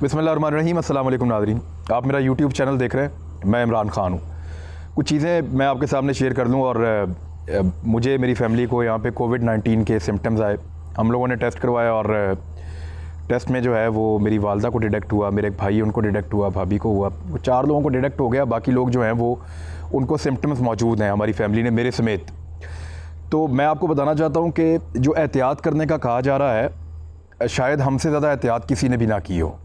बिस्मिल्लाहिर्रहमानिर्रहीम। अस्सलाम वालेकुम नाज़रीन, आप मेरा यूट्यूब चैनल देख रहे हैं। मैं इमरान ख़ान हूँ। कुछ चीज़ें मैं आपके सामने शेयर कर लूँ। और मुझे मेरी फ़ैमिली को यहाँ पे कोविड-19 के सिम्टम्स आए। हम लोगों ने टेस्ट करवाया और टेस्ट में जो है वो मेरी वालदा को डिटेक्ट हुआ, मेरे एक भाई उनको डिटेक्ट हुआ, भाभी को हुआ, 4 लोगों को डिटेक्ट हो गया। बाकी लोग जो हैं वो उनको सिम्टम्स मौजूद हैं हमारी फ़ैमिली ने, मेरे समेत। तो मैं आपको बताना चाहता हूँ कि जो एहतियात करने का कहा जा रहा है, शायद हमसे ज़्यादा एहतियात किसी ने भी ना की हो।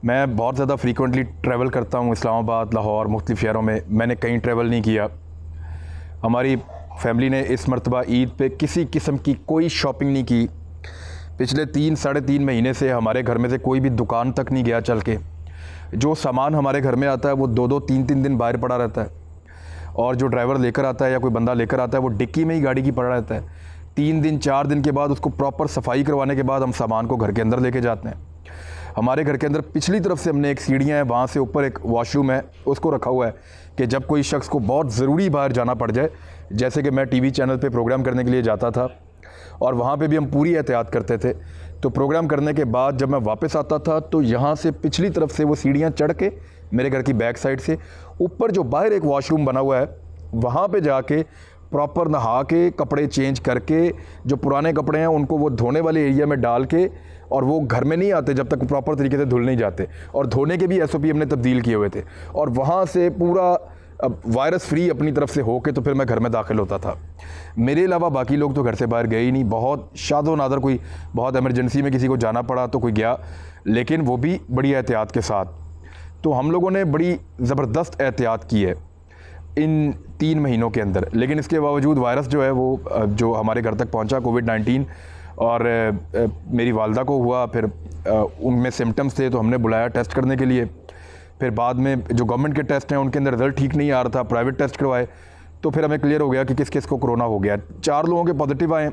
मैं बहुत ज़्यादा फ्रीक्वेंटली ट्रैवल करता हूँ, इस्लामाबाद, लाहौर, मुख्तलिफ़ शहरों में। मैंने कहीं ट्रैवल नहीं किया। हमारी फैमिली ने इस मरतबा ईद पे किसी किस्म की कोई शॉपिंग नहीं की। पिछले 3-3.5 महीने से हमारे घर में से कोई भी दुकान तक नहीं गया चल के। जो सामान हमारे घर में आता है वो 2-2, 3-3 दिन बाहर पड़ा रहता है। और जो ड्राइवर लेकर आता है या कोई बंदा लेकर आता है वो डिक्की में ही गाड़ी की पड़ा रहता है। 3 दिन 4 दिन के बाद उसको प्रॉपर सफाई करवाने के बाद हम सामान को घर के अंदर लेके जाते हैं। हमारे घर के अंदर पिछली तरफ से हमने एक सीढ़ियाँ हैं, वहाँ से ऊपर एक वॉशरूम है, उसको रखा हुआ है कि जब कोई शख्स को बहुत ज़रूरी बाहर जाना पड़ जाए, जैसे कि मैं टीवी चैनल पे प्रोग्राम करने के लिए जाता था और वहाँ पे भी हम पूरी एहतियात करते थे। तो प्रोग्राम करने के बाद जब मैं वापस आता था तो यहाँ से पिछली तरफ से वो सीढ़ियाँ चढ़ के मेरे घर की बैक साइड से ऊपर जो बाहर एक वॉशरूम बना हुआ है वहाँ पे जाके प्रॉपर नहा के कपड़े चेंज करके, जो पुराने कपड़े हैं उनको वो धोने वाले एरिया में डाल के, और वो घर में नहीं आते जब तक प्रॉपर तरीके से धुल नहीं जाते। और धोने के भी SOP हमने तब्दील किए हुए थे। और वहाँ से पूरा वायरस फ्री अपनी तरफ से होके तो फिर मैं घर में दाखिल होता था। मेरे अलावा बाकी लोग तो घर से बाहर गए ही नहीं। बहुत शादो नादर कोई बहुत एमरजेंसी में किसी को जाना पड़ा तो कोई गया, लेकिन वो भी बड़ी एहतियात के साथ। तो हम लोगों ने बड़ी ज़बरदस्त एहतियात की है इन 3 महीनों के अंदर। लेकिन इसके बावजूद वायरस जो है वो जो हमारे घर तक पहुंचा, कोविड-19, और मेरी वालदा को हुआ। फिर उनमें सिम्टम्स थे तो हमने बुलाया टेस्ट करने के लिए। फिर बाद में जो गवर्नमेंट के टेस्ट हैं उनके अंदर रिज़ल्ट ठीक नहीं आ रहा था, प्राइवेट टेस्ट करवाए तो फिर हमें क्लियर हो गया कि किस किस को कोरोना हो गया। 4 लोगों के पॉजिटिव आए,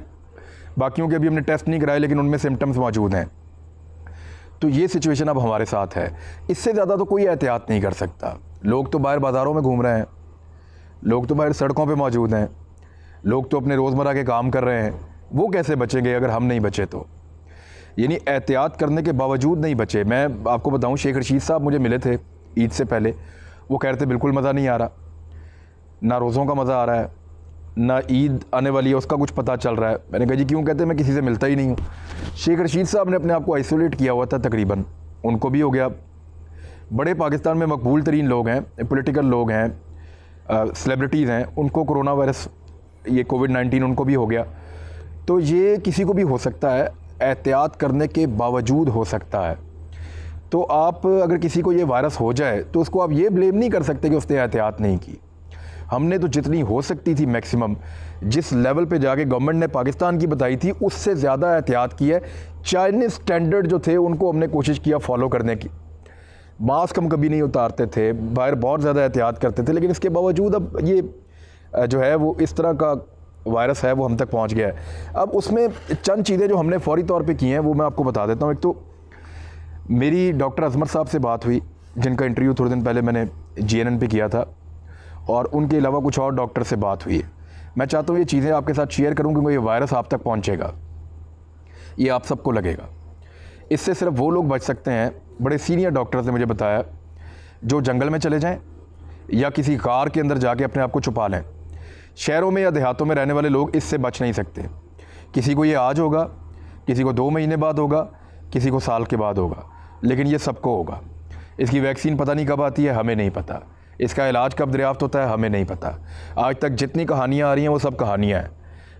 बाकियों के अभी हमने टेस्ट नहीं कराए लेकिन उनमें सिम्टम्स मौजूद हैं। तो ये सिचुएशन अब हमारे साथ है। इससे ज़्यादा तो कोई एहतियात नहीं कर सकता। लोग तो बाहर बाज़ारों में घूम रहे हैं, लोग तो बाहर सड़कों पे मौजूद हैं, लोग तो अपने रोज़मर्रा के काम कर रहे हैं। वो कैसे बचेंगे अगर हम नहीं बचे तो? यानी एहतियात करने के बावजूद नहीं बचे। मैं आपको बताऊं, शेख रशीद साहब मुझे मिले थे ईद से पहले। वो कह रहे थे बिल्कुल मज़ा नहीं आ रहा, ना रोज़ों का मज़ा आ रहा है, ना ईद आने वाली है उसका कुछ पता चल रहा है। मैंने कहा जी क्यों? कहते मैं किसी से मिलता ही नहीं हूँ। शेख रशीद साहब ने अपने आप को आइसोलेट किया हुआ था तकरीबन, उनको भी हो गया। बड़े पाकिस्तान में मकबूल तरीन लोग हैं, पॉलिटिकल लोग हैं, सेलिब्रिटीज़ हैं, उनको कोरोना वायरस, ये कोविड-19 उनको भी हो गया। तो ये किसी को भी हो सकता है, एहतियात करने के बावजूद हो सकता है। तो आप अगर किसी को ये वायरस हो जाए तो उसको आप ये ब्लेम नहीं कर सकते कि उसने एहतियात नहीं की। हमने तो जितनी हो सकती थी मैक्सिमम, जिस लेवल पे जाके गवर्नमेंट ने पाकिस्तान की बताई थी उससे ज़्यादा एहतियात की है। चाइनीज़ स्टैंडर्ड जो थे उनको हमने कोशिश किया फॉलो करने की। मास्क हम कभी नहीं उतारते थे, बाहर बहुत ज़्यादा एहतियात करते थे, लेकिन इसके बावजूद अब ये जो है वो इस तरह का वायरस है वो हम तक पहुंच गया है। अब उसमें चंद चीज़ें जो हमने फ़ौरी तौर पे की हैं वो मैं आपको बता देता हूं। एक तो मेरी डॉक्टर अजमर साहब से बात हुई, जिनका इंटरव्यू थोड़े दिन पहले मैंने GNN पे किया था, और उनके अलावा कुछ और डॉक्टर से बात हुई है। मैं चाहता हूँ ये चीज़ें आपके साथ शेयर करूँ क्योंकि ये वायरस आप तक पहुँचेगा, ये आप सबको लगेगा। इससे सिर्फ वो लोग बच सकते हैं, बड़े सीनियर डॉक्टर्स ने मुझे बताया, जो जंगल में चले जाएँ या किसी कार के अंदर जाके अपने आप को छुपा लें। शहरों में या देहातों में रहने वाले लोग इससे बच नहीं सकते। किसी को ये आज होगा, किसी को 2 महीने बाद होगा, किसी को साल के बाद होगा, लेकिन ये सबको होगा। इसकी वैक्सीन पता नहीं कब आती है, हमें नहीं पता। इसका इलाज कब दरियाफ्त होता है, हमें नहीं पता। आज तक जितनी कहानियाँ आ रही हैं वो सब कहानियाँ हैं।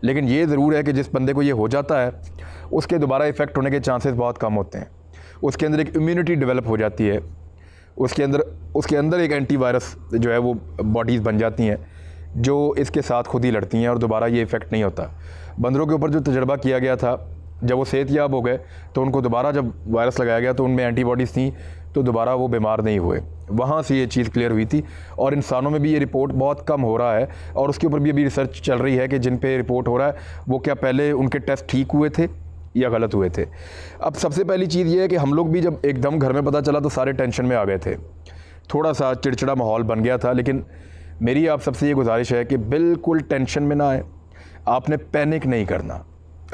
लेकिन ये ज़रूर है कि जिस बंदे को ये हो जाता है उसके दोबारा इफ़ेक्ट होने के चांसेस बहुत कम होते हैं। उसके अंदर एक इम्यूनिटी डेवलप हो जाती है, उसके अंदर एक एंटीवायरस जो है वो बॉडीज़ बन जाती हैं जो इसके साथ खुद ही लड़ती हैं और दोबारा ये इफ़ेक्ट नहीं होता। बंदरों के ऊपर जो तजर्बा किया गया था, जब वो सेहतयाब हो गए तो उनको दोबारा जब वायरस लगाया गया तो उनमें एंटीबॉडीज़ थी, तो दोबारा वो बीमार नहीं हुए। वहाँ से ये चीज़ क्लियर हुई थी। और इंसानों में भी ये रिपोर्ट बहुत कम हो रहा है, और उसके ऊपर भी अभी रिसर्च चल रही है कि जिन पे रिपोर्ट हो रहा है वो क्या पहले उनके टेस्ट ठीक हुए थे या गलत हुए थे। अब सबसे पहली चीज़ ये है कि हम लोग भी जब एकदम घर में पता चला तो सारे टेंशन में आ गए थे, थोड़ा सा चिड़चिड़ा माहौल बन गया था। लेकिन मेरी आप सबसे ये गुजारिश है कि बिल्कुल टेंशन में ना आए, आपने पैनिक नहीं करना।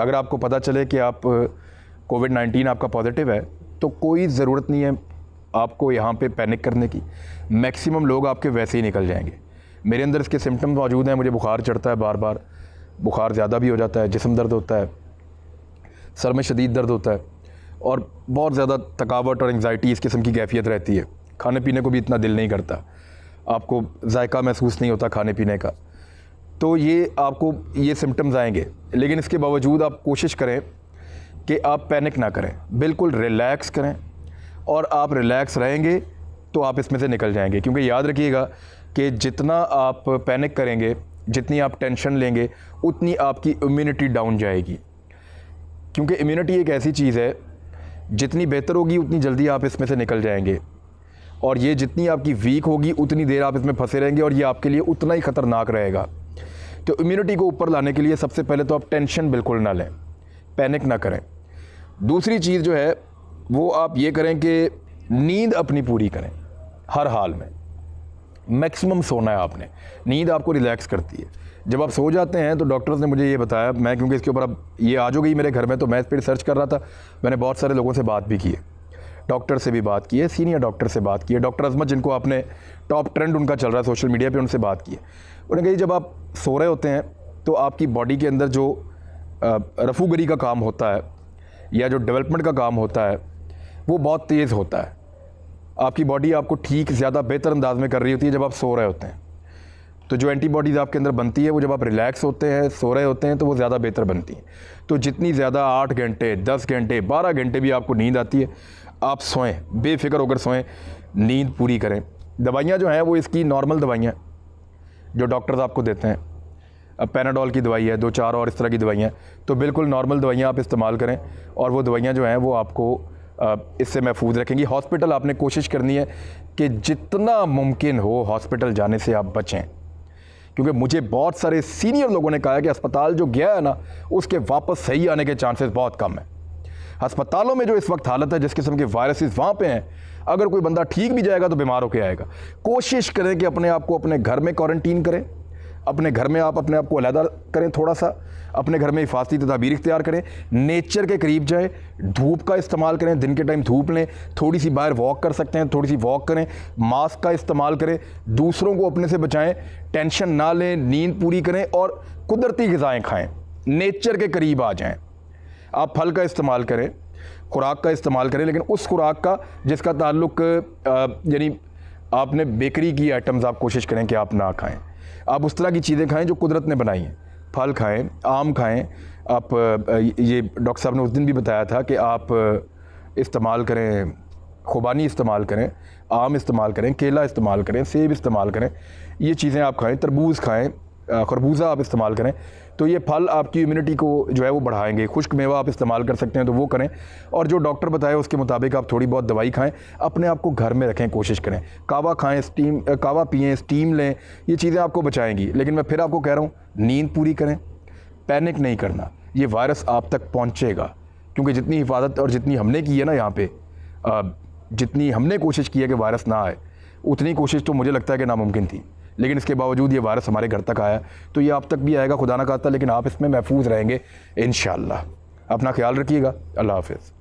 अगर आपको पता चले कि आप कोविड-19 आपका पॉजिटिव है तो कोई ज़रूरत नहीं है आपको यहाँ पे पैनिक करने की। मैक्सिमम लोग आपके वैसे ही निकल जाएंगे। मेरे अंदर इसके सिम्टम्स मौजूद हैं, मुझे बुखार चढ़ता है बार बार, बुखार ज़्यादा भी हो जाता है, जिस्म दर्द होता है, सर में शदीद दर्द होता है और बहुत ज़्यादा थकावट और एंग्जाइटी इस किस्म की कैफियत रहती है। खाने पीने को भी इतना दिल नहीं करता, आपको जायका महसूस नहीं होता खाने पीने का। तो ये आपको ये सिम्टम्स आएंगे, लेकिन इसके बावजूद आप कोशिश करें कि आप पैनिक ना करें, बिल्कुल रिलैक्स करें। और आप रिलैक्स रहेंगे तो आप इसमें से निकल जाएंगे। क्योंकि याद रखिएगा कि जितना आप पैनिक करेंगे, जितनी आप टेंशन लेंगे, उतनी आपकी इम्यूनिटी डाउन जाएगी। क्योंकि इम्यूनिटी एक ऐसी चीज़ है, जितनी बेहतर होगी उतनी जल्दी आप इसमें से निकल जाएंगे, और ये जितनी आपकी वीक होगी उतनी देर आप इसमें फंसे रहेंगे और ये आपके लिए उतना ही ख़तरनाक रहेगा। तो इम्यूनिटी को ऊपर लाने के लिए सबसे पहले तो आप टेंशन बिल्कुल ना लें, पैनिक ना करें। दूसरी चीज़ जो है वो आप ये करें कि नींद अपनी पूरी करें हर हाल में। मैक्सिमम सोना है आपने, नींद आपको रिलैक्स करती है। जब आप सो जाते हैं तो डॉक्टर्स ने मुझे ये बताया, मैं क्योंकि इसके ऊपर अब ये आ जो गई मेरे घर में, तो मैं इस पर रिसर्च कर रहा था। मैंने बहुत सारे लोगों से बात भी की है, डॉक्टर से भी बात की है, सीनियर डॉक्टर से बात की है, डॉक्टर अजमत जिनको आपने टॉप ट्रेंड उनका चल रहा है सोशल मीडिया पे, उनसे बात की है। उन्होंने कहा जब आप सो रहे होते हैं तो आपकी बॉडी के अंदर जो रफूगरी का काम होता है या जो डेवलपमेंट का काम होता है वो बहुत तेज़ होता है। आपकी बॉडी आपको ठीक ज़्यादा बेहतर अंदाज में कर रही होती है जब आप सो रहे होते हैं। तो जो एंटीबॉडीज़ आपके अंदर बनती है वो जब आप रिलैक्स होते हैं, सो रहे होते हैं, तो वो ज़्यादा बेहतर बनती हैं। तो जितनी ज़्यादा 8 घंटे, 10 घंटे, 12 घंटे भी आपको नींद आती है, आप सोएं, बेफिक्र होकर सोएं, नींद पूरी करें। दवाइयाँ जो हैं वो इसकी नॉर्मल दवाइयाँ जो डॉक्टर्स आपको देते हैं, अब पैनाडोल की दवाई है, 2-4 और इस तरह की दवाइयाँ, तो बिल्कुल नॉर्मल दवाइयाँ आप इस्तेमाल करें और वो दवाइयाँ जो हैं वो आपको इससे महफूज रखेंगी। हॉस्पिटल आपने कोशिश करनी है कि जितना मुमकिन हो हॉस्पिटल जाने से आप बचें, क्योंकि मुझे बहुत सारे सीनियर लोगों ने कहा है कि अस्पताल जो गया है ना, उसके वापस सही आने के चांसेस बहुत कम है। अस्पतालों में जो इस वक्त हालत है, जिस किस्म के वायरसेस वहाँ पे हैं, अगर कोई बंदा ठीक भी जाएगा तो बीमार होकर आएगा। कोशिश करें कि अपने आप को अपने घर में क्वारंटीन करें, अपने घर में आप अपने आप को अलहदा करें, थोड़ा सा अपने घर में हिफाजती तदाबीर इख्तियार करें, नेचर के करीब जाएं, धूप का इस्तेमाल करें, दिन के टाइम धूप लें, थोड़ी सी बाहर वॉक कर सकते हैं, थोड़ी सी वॉक करें, मास्क का इस्तेमाल करें, दूसरों को अपने से बचाएं, टेंशन ना लें, नींद पूरी करें और कुदरती ग़िज़ाएँ खाएँ, नेचर के करीब आ जाएँ। आप फल का इस्तेमाल करें, खुराक का इस्तेमाल करें, लेकिन उस खुराक का जिसका ताल्लुक यानी आपने बेकरी की आइटम्स आप कोशिश करें कि आप ना खाएं। आप उस तरह की चीज़ें खाएं जो कुदरत ने बनाई हैं। फल खाएं, आम खाएं। आप ये डॉक्टर साहब ने उस दिन भी बताया था कि आप इस्तेमाल करें, खुबानी इस्तेमाल करें, आम इस्तेमाल करें, केला इस्तेमाल करें, सेब इस्तेमाल करें, ये चीज़ें आप खाएं। तरबूज खाएं, खरबूजा आप इस्तेमाल करें, तो ये फल आपकी इम्यूनिटी को जो है वो बढ़ाएंगे। खुश्क मेवा आप इस्तेमाल कर सकते हैं तो वो करें, और जो डॉक्टर बताए उसके मुताबिक आप थोड़ी बहुत दवाई खाएं। अपने आप को घर में रखें, कोशिश करें, कावा खाएं, कावा पिएं, स्टीम लें, ये चीज़ें आपको बचाएंगी। लेकिन मैं फिर आपको कह रहा हूँ, नींद पूरी करें, पैनिक नहीं करना। ये वायरस आप तक पहुँचेगा, क्योंकि जितनी हिफाजत और जितनी हमने की है ना यहाँ पे, जितनी हमने कोशिश की है कि वायरस ना आए, उतनी कोशिश तो मुझे लगता है कि नामुमकिन थी। लेकिन इसके बावजूद ये वायरस हमारे घर तक आया, तो ये आप तक भी आएगा, खुदा ना खास्ता, लेकिन आप इसमें महफूज रहेंगे इंशाअल्लाह। अपना ख्याल रखिएगा। अल्लाह हाफ़िज़।